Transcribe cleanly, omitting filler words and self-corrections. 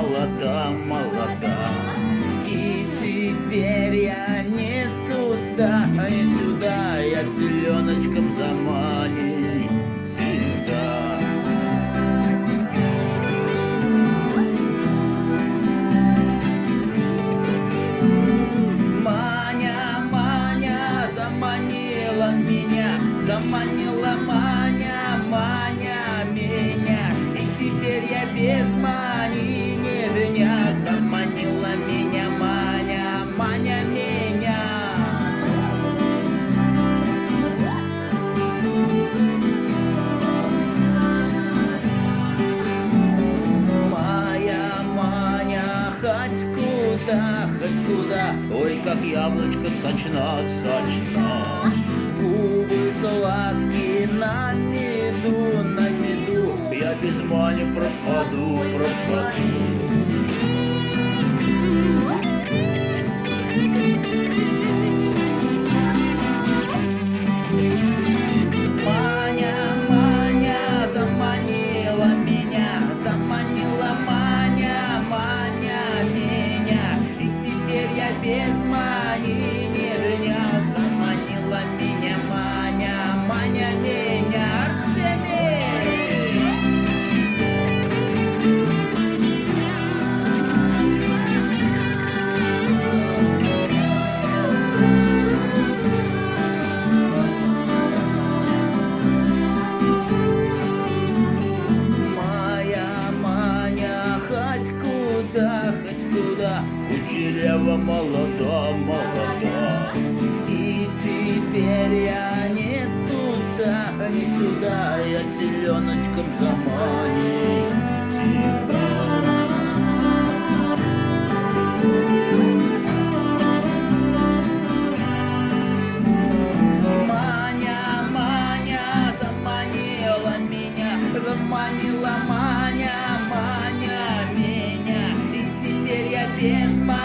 молода, молода. И теперь я не туда, не сюда, я теленочком заманен всегда. Маня, Маня заманила меня, заманила Маня, Маня меня. И теперь я без мани ни дня, заманила меня Маня, Маня меня. Моя Маня, хоть куда, ой, как яблочко сочна, сочна. Губы сладкие на меду, я без мани пропаду, пропаду. Маня, Маня заманила меня, заманила Маня, Маня меня. И теперь я без мани ни дня, заманила меня Маня, Маня меня. Артемий! Моя Маня, хоть куда, кучерява молода, молода. И теперь я не туда, не сюда, я теленочком заманен всегда. Маня, Маня заманила меня, заманила Маня, Маня меня. И теперь я без мани.